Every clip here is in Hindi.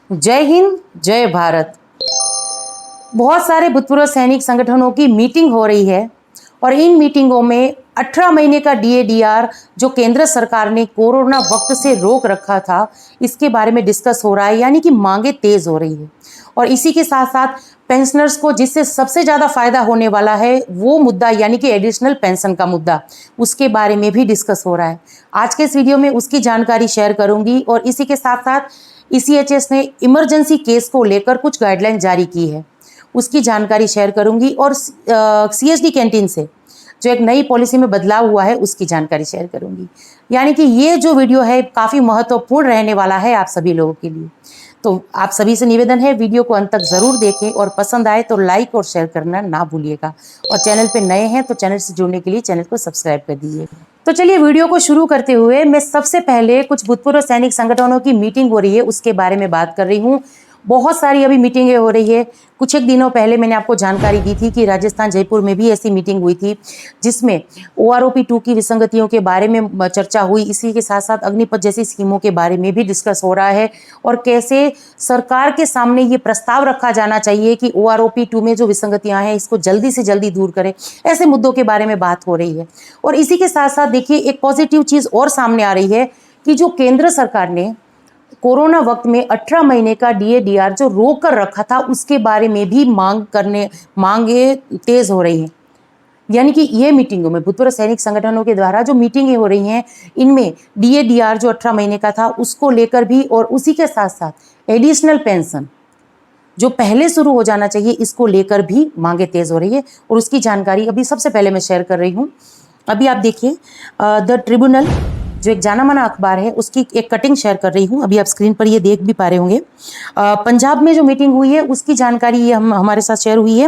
जय हिंद, जय भारत। बहुत सारे भूतपूर्व सैनिक संगठनों की मीटिंग हो रही है और इन मीटिंगों में 18 महीने का डीएडीआर जो केंद्र सरकार ने कोरोना वक्त से रोक रखा था, इसके बारे में डिस्कस हो रहा है, यानी कि मांगे तेज हो रही है। और इसी के साथ साथ पेंशनर्स को जिससे सबसे ज़्यादा फायदा होने वाला है वो मुद्दा, यानी कि एडिशनल पेंशन का मुद्दा, उसके बारे में भी डिस्कस हो रहा है। आज के इस वीडियो में उसकी जानकारी शेयर करूंगी और इसी के साथ साथ ईसीएचएस ने इमरजेंसी केस को लेकर कुछ गाइडलाइन जारी की है, उसकी जानकारी शेयर करूंगी। और सीएसडी कैंटीन से जो एक नई पॉलिसी में बदलाव हुआ है उसकी जानकारी शेयर करूंगी। यानी कि ये जो वीडियो है काफ़ी महत्वपूर्ण रहने वाला है आप सभी लोगों के लिए। तो आप सभी से निवेदन है वीडियो को अंत तक ज़रूर देखें और पसंद आए तो लाइक और शेयर करना ना भूलिएगा। और चैनल पे नए हैं तो चैनल से जुड़ने के लिए चैनल को सब्सक्राइब कर दीजिएगा। तो चलिए वीडियो को शुरू करते हुए मैं सबसे पहले कुछ भूतपूर्व सैनिक संगठनों की मीटिंग हो रही है उसके बारे में बात कर रही हूँ। बहुत सारी अभी मीटिंगें हो रही है। कुछ एक दिनों पहले मैंने आपको जानकारी दी थी कि राजस्थान जयपुर में भी ऐसी मीटिंग हुई थी जिसमें OROP 2 की विसंगतियों के बारे में चर्चा हुई। इसी के साथ साथ अग्निपथ जैसी स्कीमों के बारे में भी डिस्कस हो रहा है और कैसे सरकार के सामने ये प्रस्ताव रखा जाना चाहिए कि OROP 2 में जो विसंगतियां हैं इसको जल्दी से जल्दी दूर करें। ऐसे मुद्दों के बारे में बात हो रही है। और इसी के साथ साथ देखिए एक पॉजिटिव चीज़ और सामने आ रही है कि जो केंद्र सरकार ने कोरोना वक्त में 18 महीने का डीएडीआर जो रोक कर रखा था उसके बारे में भी मांगे तेज हो रही हैं। यानी कि ये मीटिंगों में भूतपूर्व सैनिक संगठनों के द्वारा जो मीटिंगें हो रही हैं इनमें डीएडीआर जो 18 महीने का था उसको लेकर भी और उसी के साथ साथ एडिशनल पेंशन जो पहले शुरू हो जाना चाहिए इसको लेकर भी मांगे तेज हो रही है। और उसकी जानकारी अभी सबसे पहले मैं शेयर कर रही हूँ। अभी आप देखिए द ट्रिब्यूनल जो एक जाना माना अखबार है उसकी एक कटिंग शेयर कर रही हूँ। अभी आप स्क्रीन पर ये देख भी पा रहे होंगे। पंजाब में जो मीटिंग हुई है उसकी जानकारी ये हमारे साथ शेयर हुई है।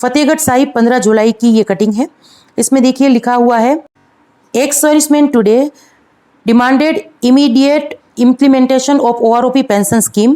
फतेहगढ़ साहिब 15 जुलाई की ये कटिंग है। इसमें देखिए लिखा हुआ है ex serviceman today demanded immediate implementation of OROP pension scheme.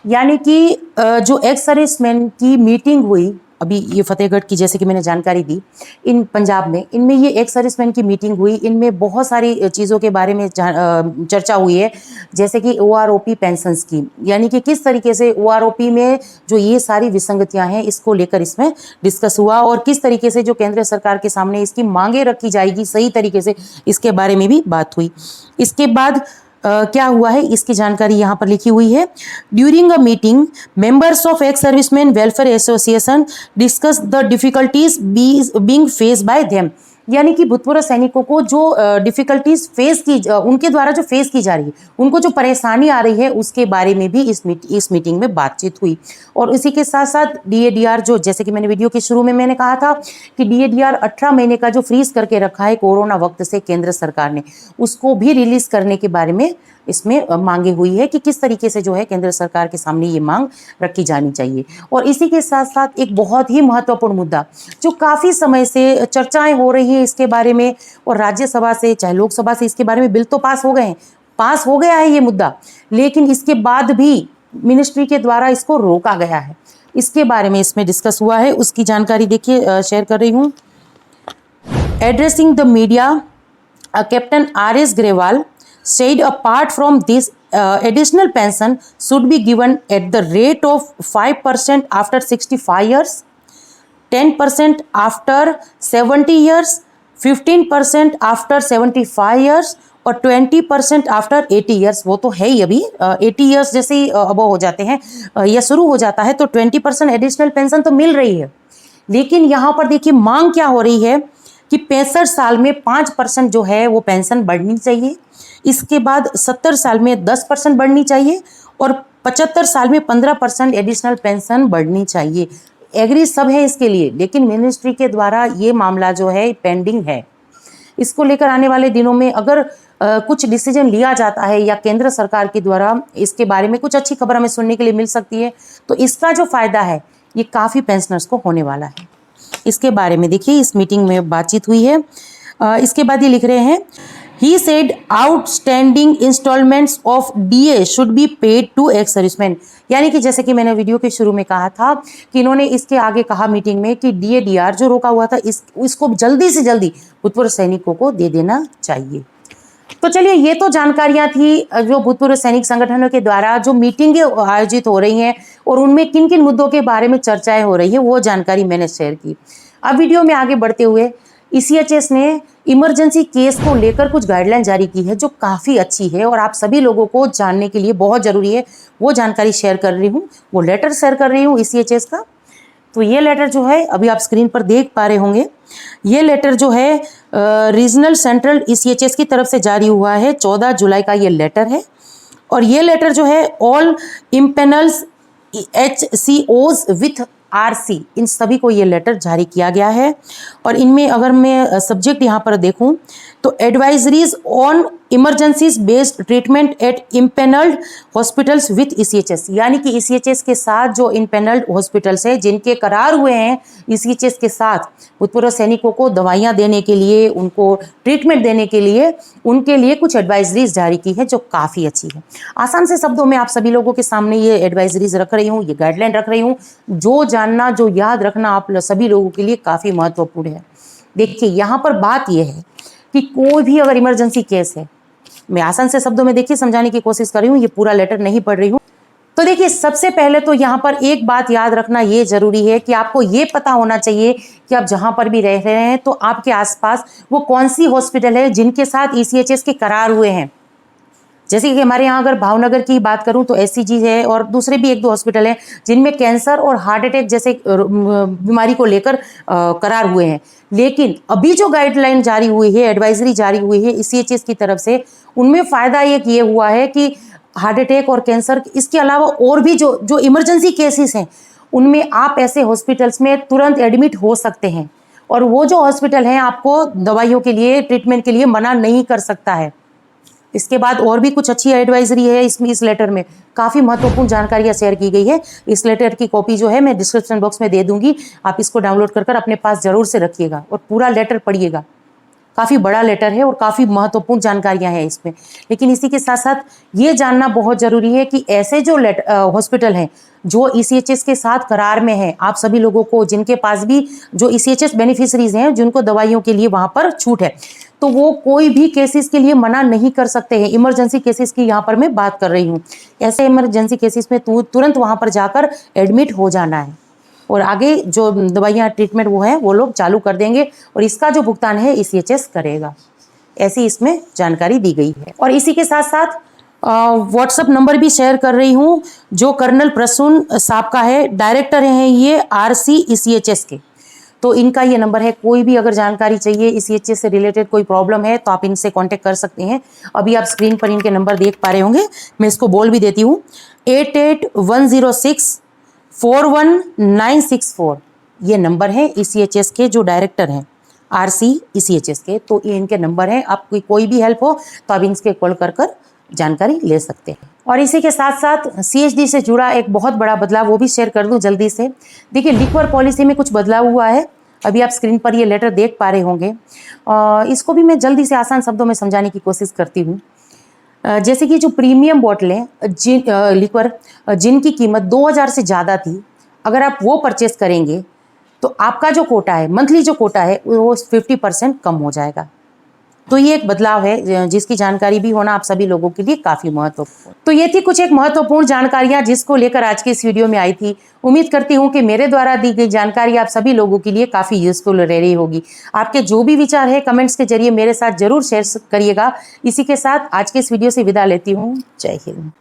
यानी कि जो एक्स सर्विसमैन की मीटिंग हुई अभी ये फतेहगढ़ की, जैसे कि मैंने जानकारी दी, इन पंजाब में इनमें ये एक्स सर्विसमैन की मीटिंग हुई। इनमें बहुत सारी चीज़ों के बारे में चर्चा हुई है, जैसे कि OROP पेंशन स्कीम, यानी कि किस तरीके से OROP में जो ये सारी विसंगतियां हैं इसको लेकर इसमें डिस्कस हुआ और किस तरीके से जो केंद्र सरकार के सामने इसकी मांगे रखी जाएगी सही तरीके से, इसके बारे में भी बात हुई। इसके बाद क्या हुआ है इसकी जानकारी यहाँ पर लिखी हुई है। During a meeting members of ex serviceman welfare association discuss the difficulties being face by them. यानी कि भूतपूर्व सैनिकों को जो डिफिकल्टीज फेस की उनके द्वारा जो फेस की जा रही है, उनको जो परेशानी आ रही है उसके बारे में भी इस मीटिंग में बातचीत हुई। और इसी के साथ साथ डीएडीआर जो, जैसे कि मैंने वीडियो के शुरू में मैंने कहा था कि डीएडीआर 18 महीने का जो फ्रीज करके रखा है कोरोना वक्त से केंद्र सरकार ने, उसको भी रिलीज करने के बारे में इसमें मांगे हुई है कि किस तरीके से जो है केंद्र सरकार के सामने ये मांग रखी जानी चाहिए। और इसी के साथ साथ एक बहुत ही महत्वपूर्ण मुद्दा जो काफ़ी समय से चर्चाएं हो रही हैं इसके बारे में, और राज्यसभा से चाहे लोकसभा से इसके बारे में बिल तो पास हो गए हैं, पास हो गया है ये मुद्दा, लेकिन इसके बाद भी मिनिस्ट्री के द्वारा इसको रोका गया है। इसके बारे में इसमें डिस्कस हुआ है, उसकी जानकारी देखिए शेयर कर रही हूँ। Addressing the media captain RS Grewal said apart from this additional pension should be given at the rate of 5% after 65 years, 10% after 70 years, 15% after 75 years और 20% आफ्टर 80 ईयर्स। वो तो है ही, अभी 80 ईयर्स जैसे ही अबव हो जाते हैं या शुरू हो जाता है तो 20% एडिशनल पेंशन तो मिल रही है। लेकिन यहाँ पर देखिए मांग क्या हो रही है कि 65 साल में 5% जो है वो पेंशन बढ़नी चाहिए, इसके बाद 70 साल में 10% बढ़नी चाहिए और 75 साल में 15% एडिशनल पेंशन बढ़नी चाहिए। एग्री सब है इसके लिए, लेकिन मिनिस्ट्री के द्वारा ये मामला जो है पेंडिंग है। इसको लेकर आने वाले दिनों में अगर कुछ डिसीजन लिया जाता है या केंद्र सरकार के द्वारा इसके बारे में कुछ अच्छी खबर हमें सुनने के लिए मिल सकती है तो इसका जो फायदा है ये काफ़ी पेंशनर्स को होने वाला है। इसके बारे में देखिए इस मीटिंग में बातचीत हुई है। इसके बाद ये लिख रहे हैं, he said outstanding instalments of DA should be paid to ex serviceman. यानी कि जैसे कि मैंने वीडियो के शुरू में कहा था कि इन्होंने इसके आगे कहा मीटिंग में कि DADR जो रोका हुआ था इसको जल्दी से जल्दी भूतपूर्व सैनिकों को दे देना चाहिए। तो चलिए, ये तो जानकारियां थी जो भूतपूर्व सैनिक संगठनों के द्वारा जो मीटिंगें आयोजित हो रही हैं और उनमें किन किन मुद्दों के बारे में चर्चाएं हो रही है, वो जानकारी मैंने शेयर की। अब वीडियो में आगे बढ़ते हुए ईसीएचएस ने इमरजेंसी केस को लेकर कुछ गाइडलाइन जारी की है जो काफ़ी अच्छी है और आप सभी लोगों को जानने के लिए बहुत ज़रूरी है। वो जानकारी शेयर कर रही हूँ, वो लेटर शेयर कर रही हूँ ईसीएचएस का। तो ये लेटर जो है अभी आप स्क्रीन पर देख पा रहे होंगे, ये लेटर जो है रीजनल सेंट्रल ईसीएचएस की तरफ से जारी हुआ है। 14 जुलाई का ये लेटर है और ये लेटर जो है ऑल इम्पेनल्स HCOs विथ RC, इन सभी को ये लेटर जारी किया गया है। और इनमें अगर मैं सब्जेक्ट यहाँ पर देखूँ तो advisories on emergencies based treatment at empanelled hospitals with ECHS, यानी कि ईसीएचएस के साथ जो इम्पेनल्ड हॉस्पिटल्स है जिनके करार हुए हैं ईसीएचएस के साथ भूतपूर्व सैनिकों को दवाइयाँ देने के लिए, उनको ट्रीटमेंट देने के लिए, उनके लिए कुछ एडवाइजरीज जारी की है जो काफ़ी अच्छी है। आसान से शब्दों में आप सभी लोगों के सामने ये एडवाइजरीज रख रही हूँ, ये गाइडलाइन रख रही हूँ। जो जानना, जो याद रखना आप सभी लोगों के लिए काफ़ी महत्वपूर्ण है। देखिए, यहाँ पर बात यह है कि कोई भी अगर इमरजेंसी केस है, मैं आसान से शब्दों में देखिए समझाने की कोशिश कर रही हूँ, ये पूरा लेटर नहीं पढ़ रही हूँ। तो देखिए, सबसे पहले तो यहाँ पर एक बात याद रखना ये जरूरी है कि आपको ये पता होना चाहिए कि आप जहाँ पर भी रह रहे हैं तो आपके आसपास वो कौन सी हॉस्पिटल है जिनके साथ ईसीएचएस के करार हुए हैं। जैसे कि हमारे यहाँ अगर भावनगर की बात करूं तो एससीजी है और दूसरे भी 1-2 हॉस्पिटल हैं जिनमें कैंसर और हार्ट अटैक जैसे बीमारी को लेकर करार हुए हैं। लेकिन अभी जो गाइडलाइन जारी हुई है, एडवाइजरी जारी हुई है ईसीएचएस की तरफ से, उनमें फ़ायदा ये हुआ है कि हार्ट अटैक और कैंसर, इसके अलावा और भी जो इमरजेंसी केसेस हैं उनमें आप ऐसे हॉस्पिटल्स में तुरंत एडमिट हो सकते हैं और वो जो हॉस्पिटल हैं आपको दवाइयों के लिए, ट्रीटमेंट के लिए मना नहीं कर सकता है। इसके बाद और भी कुछ अच्छी एडवाइजरी है इसमें, इस लेटर में काफ़ी महत्वपूर्ण जानकारियाँ शेयर की गई है। इस लेटर की कॉपी जो है मैं डिस्क्रिप्शन बॉक्स में दे दूंगी, आप इसको डाउनलोड कर अपने पास ज़रूर से रखिएगा और पूरा लेटर पढ़िएगा। काफ़ी बड़ा लेटर है और काफ़ी महत्वपूर्ण जानकारियां हैं इसमें। लेकिन इसी के साथ साथ ये जानना बहुत ज़रूरी है कि ऐसे जो हॉस्पिटल हैं जो ईसीएचएस के साथ करार में हैं, आप सभी लोगों को जिनके पास भी जो ईसीएचएस बेनिफिशरीज हैं जिनको दवाइयों के लिए वहाँ पर छूट है, तो वो कोई भी केसेस के लिए मना नहीं कर सकते हैं। इमरजेंसी केसेस की यहाँ पर मैं बात कर रही हूँ। ऐसे इमरजेंसी केसेस में तुरंत वहाँ पर जाकर एडमिट हो जाना है और आगे जो दवाइयाँ, ट्रीटमेंट वो लोग चालू कर देंगे और इसका जो भुगतान है ईसीएचएस करेगा। ऐसी इसमें जानकारी दी गई है। और इसी के साथ साथ व्हाट्सएप नंबर भी शेयर कर रही हूँ जो कर्नल प्रसून साहब का है, डायरेक्टर हैं ये RC ईसीएचएस के। तो इनका ये नंबर है, कोई भी अगर जानकारी चाहिए ईसीएचएस से रिलेटेड, कोई प्रॉब्लम है तो आप इनसे कांटेक्ट कर सकते हैं। अभी आप स्क्रीन पर इनके नंबर देख पा रहे होंगे, मैं इसको बोल भी देती हूँ। 8810641964 ये नंबर है ईसीएचएस के जो डायरेक्टर हैं RC ईसीएचएस के। तो ये इनके नंबर हैं, आपकी कोई भी हेल्प हो तो आप इनसे कॉल कर जानकारी ले सकते हैं। और इसी के साथ साथ CHD से जुड़ा एक बहुत बड़ा बदलाव वो भी शेयर कर दूं जल्दी से। देखिए, लिक्वर पॉलिसी में कुछ बदलाव हुआ है, अभी आप स्क्रीन पर ये लेटर देख पा रहे होंगे। इसको भी मैं जल्दी से आसान शब्दों में समझाने की कोशिश करती हूँ। जैसे कि जो प्रीमियम बोतलें लिक्वर जिनकी कीमत 2000 से ज़्यादा थी, अगर आप वो परचेस करेंगे तो आपका जो कोटा है, मंथली जो कोटा है, वो 50% कम हो जाएगा। तो ये एक बदलाव है जिसकी जानकारी भी होना आप सभी लोगों के लिए काफ़ी महत्वपूर्ण। तो ये थी कुछ एक महत्वपूर्ण जानकारियां जिसको लेकर आज के इस वीडियो में आई थी। उम्मीद करती हूँ कि मेरे द्वारा दी गई जानकारी आप सभी लोगों के लिए काफ़ी यूजफुल रह रही होगी। आपके जो भी विचार है कमेंट्स के जरिए मेरे साथ जरूर शेयर करिएगा। इसी के साथ आज के इस वीडियो से विदा लेती हूँ। जय हिंद।